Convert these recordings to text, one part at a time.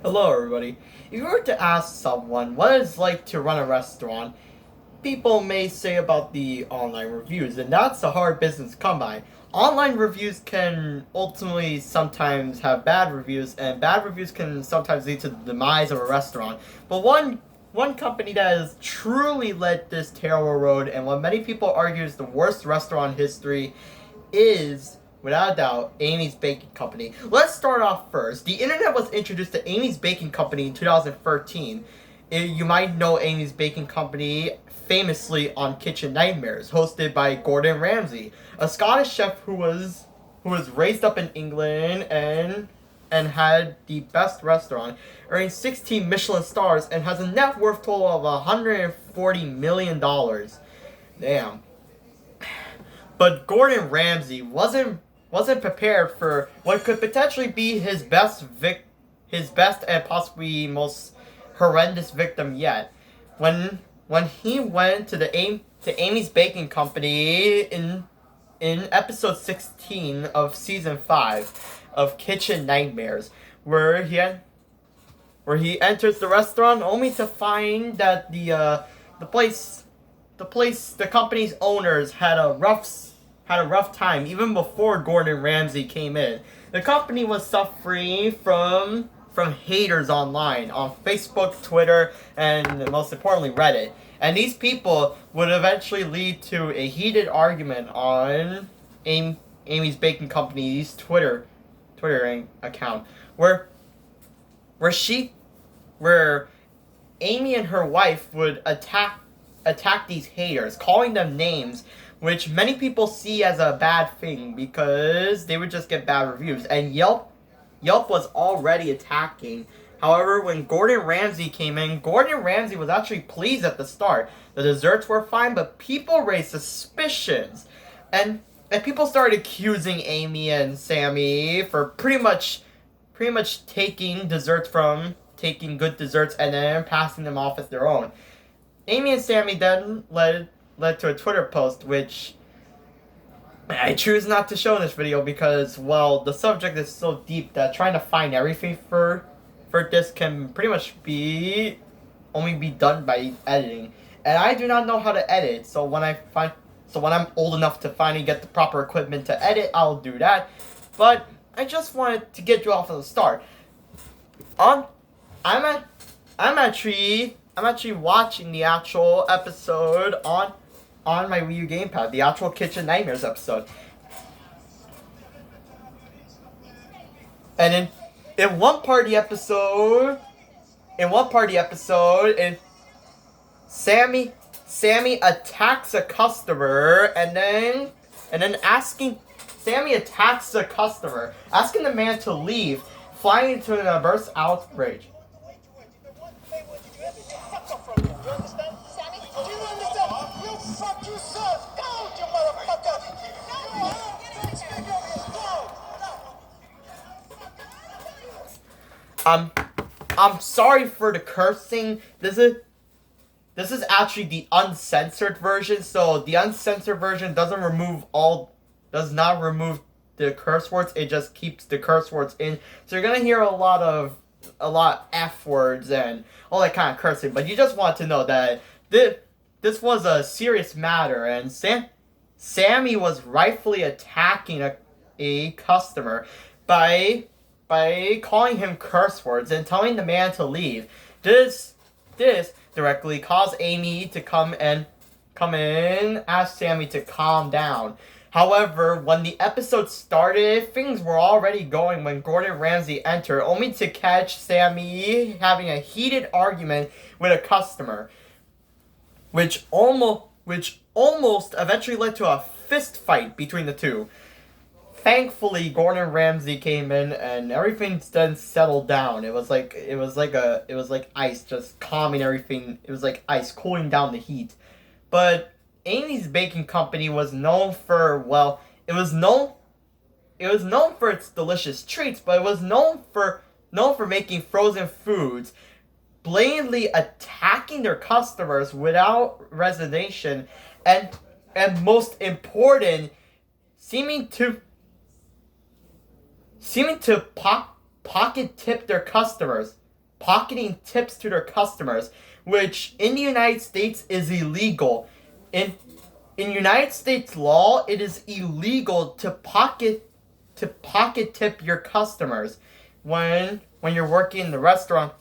Hello, everybody. If you were to ask someone what it's like to run a restaurant, people may say about the online reviews, and that's a hard business to come by. Online reviews can ultimately sometimes have bad reviews, and bad reviews can sometimes lead to the demise of a restaurant. But one company that has truly led this terrible road, and what many people argue is the worst restaurant in history, is without a doubt Amy's Baking Company. Let's start off first. The internet was introduced to Amy's Baking Company in 2013. You might know Amy's Baking Company famously on Kitchen Nightmares, hosted by Gordon Ramsay, a Scottish chef who was raised up in England and had the best restaurant, earning 16 Michelin stars and has a net worth total of $140 million. Damn. But Gordon Ramsay wasn't prepared for what could potentially be his best and possibly most horrendous victim yet. When he went to Amy's Baking Company in episode 16 of season 5 of Kitchen Nightmares, where he enters the restaurant only to find that the company's owners had a rough time even before Gordon Ramsay came in. The company was suffering from haters online on Facebook, Twitter, and most importantly Reddit. And these people would eventually lead to a heated argument on Amy's Baking Company's Twitter account, where she where Amy and her wife would attack these haters, calling them names, which many people see as a bad thing because they would just get bad reviews. And Yelp was already attacking. However, when Gordon Ramsay came in, Gordon Ramsay was actually pleased at the start. The desserts were fine, but people raised suspicions. And people started accusing Amy and Sammy for pretty much taking good desserts and then passing them off as their own. Amy and Sammy then led to a Twitter post, which I choose not to show in this video because, well, the subject is so deep that trying to find everything for this can pretty much only be done by editing. And I do not know how to edit, so when I'm old enough to finally get the proper equipment to edit, I'll do that. But I just wanted to get you off at the start. I'm actually watching the actual episode on my Wii U gamepad, the actual Kitchen Nightmares episode. And in one part of the episode, and Sammy attacks a customer Sammy attacks the customer, asking the man to leave, flying into a burst outrage. I'm sorry for the cursing. This is actually the uncensored version. So the uncensored version does not remove the curse words. It just keeps the curse words in. So you're gonna hear a lot of F words and all that kind of cursing. But you just want to know that this was a serious matter, and Sammy was rightfully attacking a customer by calling him curse words and telling the man to leave. This directly caused Amy to come in, ask Sammy to calm down. However, when the episode started, things were already going when Gordon Ramsay entered, only to catch Sammy having a heated argument with a customer, which almost eventually led to a fist fight between the two. Thankfully, Gordon Ramsay came in and everything then settled down. It was like ice, just calming everything. It was like ice cooling down the heat. But Amy's Baking Company was known for it was known for its delicious treats, but it was known for making frozen foods, blatantly attacking their customers without reservation, and most important, seeming to pocket tip their customers. pocketing tips to their customers, which in the United States is illegal. In United States law, it is illegal to pocket tip your customers. When you're working in the restaurant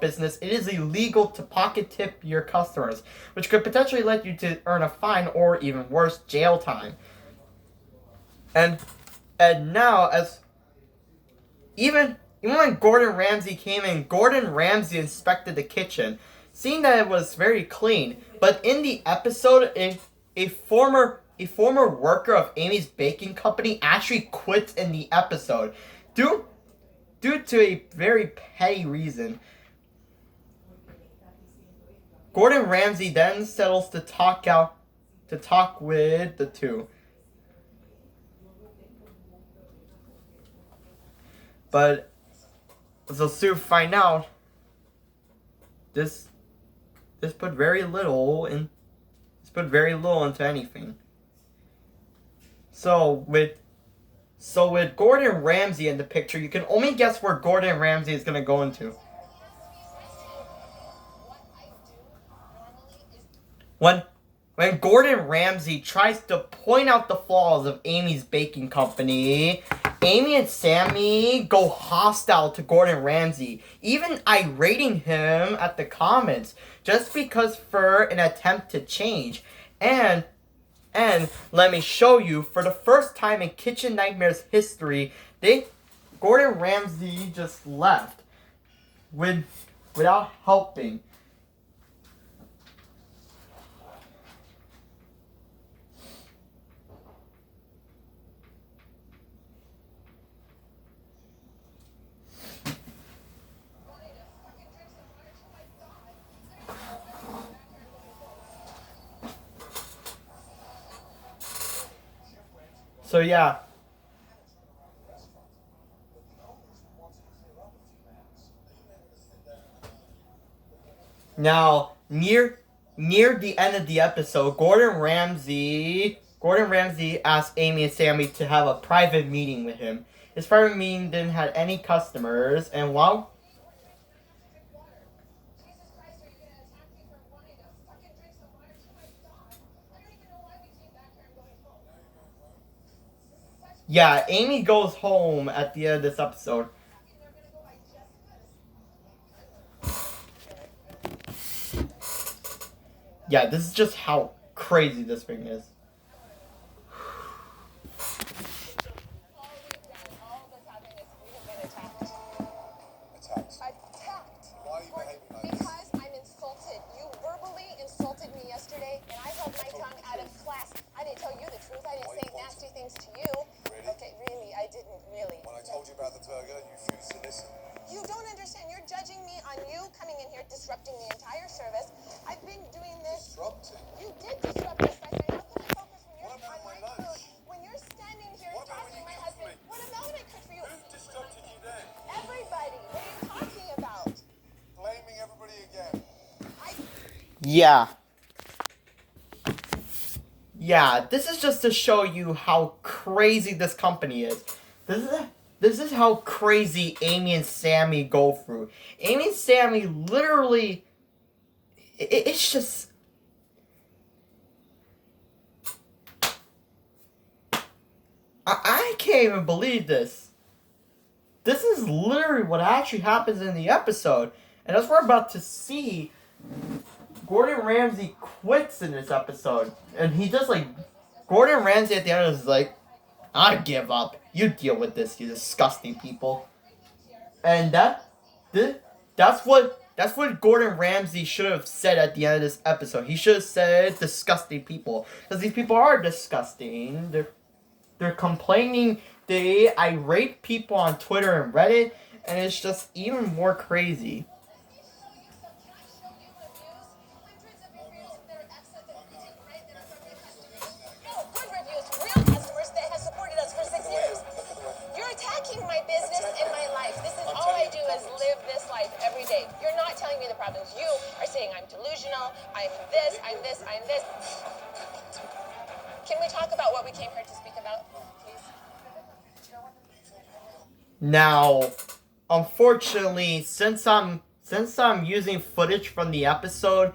business, it is illegal to pocket tip your customers, which could potentially lead you to earn a fine or even worse, jail time. And now, as even when Gordon Ramsay came in, Gordon Ramsay inspected the kitchen, seeing that it was very clean. But in the episode, a former worker of Amy's baking company actually quits in the episode due to a very petty reason. Gordon Ramsay then settles to talk with the two. But as we'll soon find out, this put very little into anything. So with Gordon Ramsay in the picture, you can only guess where Gordon Ramsay is gonna go into. When Gordon Ramsay tries to point out the flaws of Amy's baking company, Amy and Sammy go hostile to Gordon Ramsay, even irating him at the comments, just because for an attempt to change. And let me show you, for the first time in Kitchen Nightmares history, Gordon Ramsay just left without helping. So yeah. Now, near the end of the episode, Gordon Ramsay asked Amy and Sammy to have a private meeting with him. His private meeting didn't have any customers, and while yeah, Amy goes home at the end of this episode. Yeah, this is just how crazy this thing is. Because I'm insulted. You verbally insulted me yesterday, and I held my tongue out of class. I didn't tell you the truth. I didn't say nasty things to you. Really? Okay, really, I didn't really. When I told you about the burger, you refused to listen. You don't understand. You're judging me on you coming in here, disrupting the entire service. I've been doing this. Disrupting? You did disrupt this by saying, how can I focus when you're on my food? When you're standing here talking to my husband, what about it cooked for you? Who disrupted you then? Everybody. What are you talking about? Blaming everybody again. Yeah. Yeah, this is just to show you how crazy this company is. This is how crazy Amy and Sammy go through. Amy and Sammy literally... It's just... I can't even believe this. This is literally what actually happens in the episode. And as we're about to see, Gordon Ramsay quits in this episode. And he just Gordon Ramsay at the end is like, I give up. You deal with this, you disgusting people. And that's what Gordon Ramsay should have said at the end of this episode. He should have said disgusting people. Because these people are disgusting. They're complaining. They irate people on Twitter and Reddit. And it's just even more crazy. You are saying I'm delusional, I'm this. Can we talk about what we came here to speak about, please? unfortunately, since I'm using footage from the episode,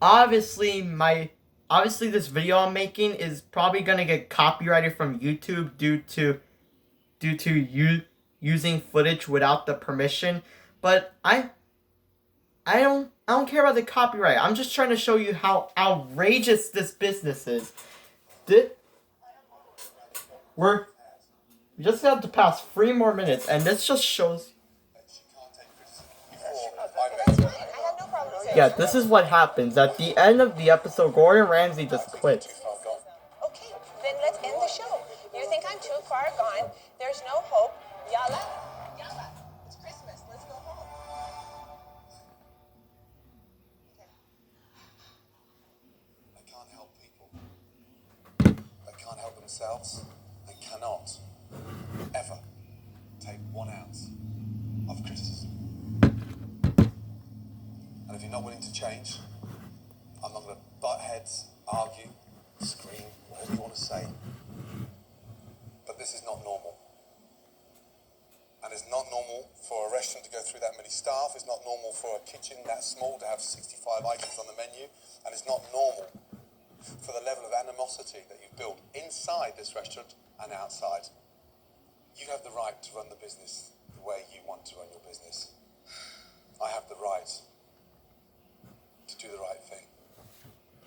obviously this video I'm making is probably gonna get copyrighted from YouTube due to you using footage without the permission. But I don't care about the copyright. I'm just trying to show you how outrageous this business is. Did we just have to pass 3 more minutes, and this just shows. Yeah, this is what happens at the end of the episode. Gordon Ramsay just quits. Okay, then let's end the show. You think I'm too far gone? There's no hope. Yalla. Yalla. It's Christmas. Let's go home. They can't help people. They can't help themselves. They cannot ever take 1 ounce of criticism. And if you're not willing to change, I'm not going to butt heads, argue, scream, whatever you want to say. But this is not normal. And it's not normal for a restaurant to go through that many staff. It's not normal for a kitchen that small to have 65 items on the menu. And it's not normal for the level of animosity that you've built inside this restaurant and outside. You have the right to run the business the way you want to run your business. I have the right to do the right thing.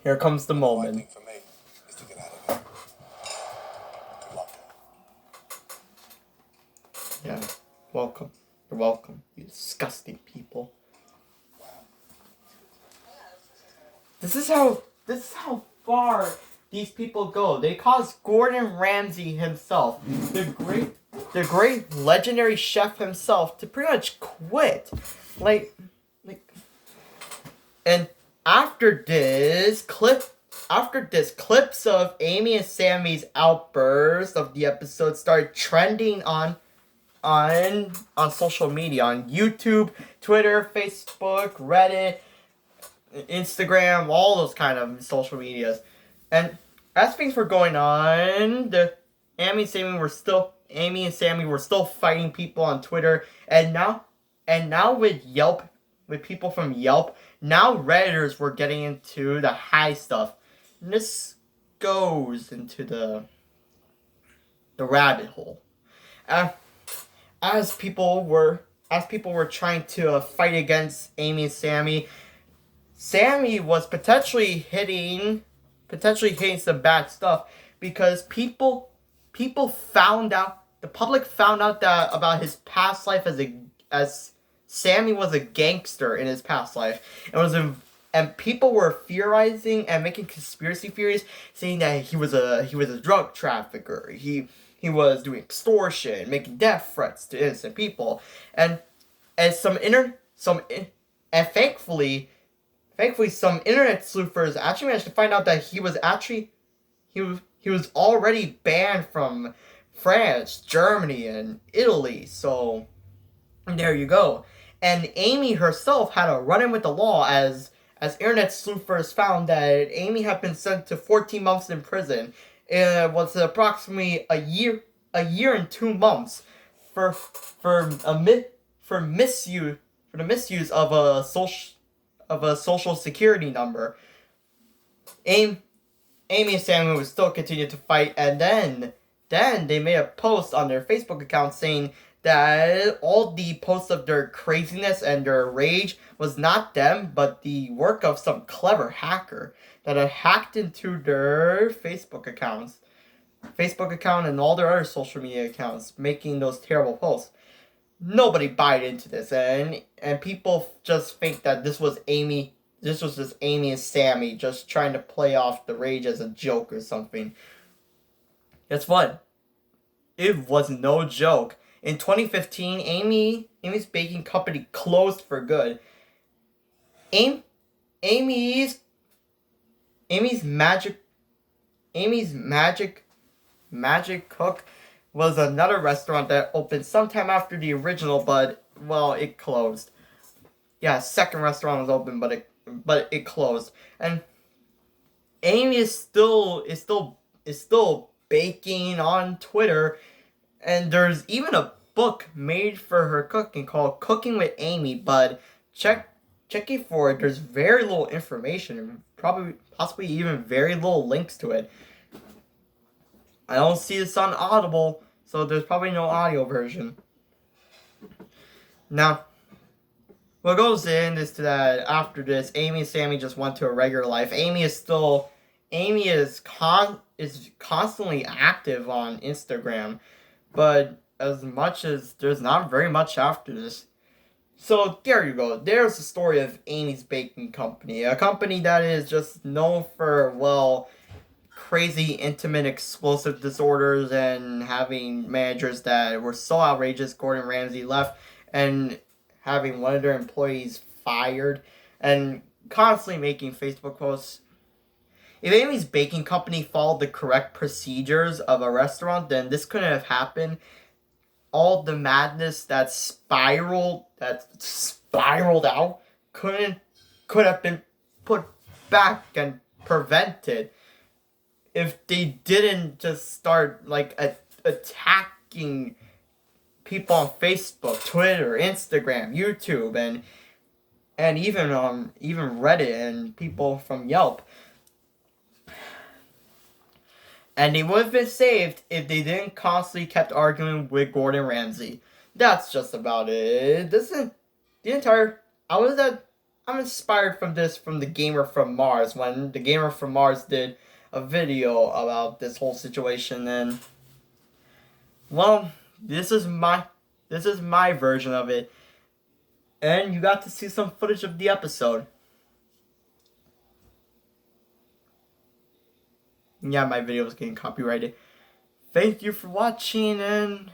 Here comes the The right moment. thing for me is to get out of here. Good luck. Yeah, welcome. You're welcome, you disgusting people. This is how far these people go. They caused Gordon Ramsay himself, the great legendary chef himself, to pretty much quit. And after this, clips of Amy and Sammy's outburst of the episode started trending on social media, on YouTube, Twitter, Facebook, Reddit, Instagram, all those kind of social medias. And as things were going on, Amy and Sammy were still fighting people on Twitter, and now with people from Yelp, now Redditors were getting into the high stuff. And this goes into the rabbit hole. As people were trying to fight against Amy and Sammy was potentially hitting some bad stuff, because the public found out that about his past life as Sammy was a gangster in his past life. And people were theorizing and making conspiracy theories, saying that he was a drug trafficker. He was doing extortion, making death threats to innocent people, and thankfully some internet sleuthers actually managed to find out that he was already banned from France, Germany, and Italy. So there you go. And Amy herself had a run-in with the law, as internet sleuthers found that Amy had been sent to 14 months in prison. It was approximately a year and 2 months for the misuse of a social security number. Amy and Sammy would still continue to fight, and then they made a post on their Facebook account saying that all the posts of their craziness and their rage was not them, but the work of some clever hacker that had hacked into their Facebook account and all their other social media accounts, making those terrible posts. Nobody bought into this, and people just think that this was just Amy and Sammy just trying to play off the rage as a joke or something. Guess what? It was no joke. In 2015, Amy's baking company closed for good. Amy's Magic Cook was another restaurant that opened sometime after the original, but well, it closed. Yeah, second restaurant was open, but it closed. And Amy is still baking on Twitter, and there's even a book made for her cooking called Cooking with Amy, but checking for it, there's very little information and possibly even very little links to it. I don't see this on Audible, so there's probably no audio version. Now, what goes in is that after this, Amy and Sammy just went to a regular life. Amy is constantly active on Instagram, but as much as there's not very much after this. So there you go. There's the story of Amy's Baking Company, a company that is just known for, well, crazy intimate explosive disorders and having managers that were so outrageous. Gordon Ramsay left and having one of their employees fired and constantly making Facebook posts. If Amy's Baking Company followed the correct procedures of a restaurant, then this couldn't have happened. All the madness that spiraled out could have been put back and prevented if they didn't just start like attacking people on Facebook, Twitter, Instagram, YouTube, and even Reddit and people from Yelp. And they would have been saved if they didn't constantly kept arguing with Gordon Ramsay. That's just about it. I'm inspired from the Gamer from Mars, when the Gamer from Mars did a video about this whole situation. And well, this is my version of it. And you got to see some footage of the episode. Yeah, my video was getting copyrighted. Thank you for watching, and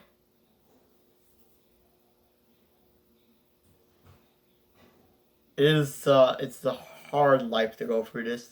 it's a hard life to go through this.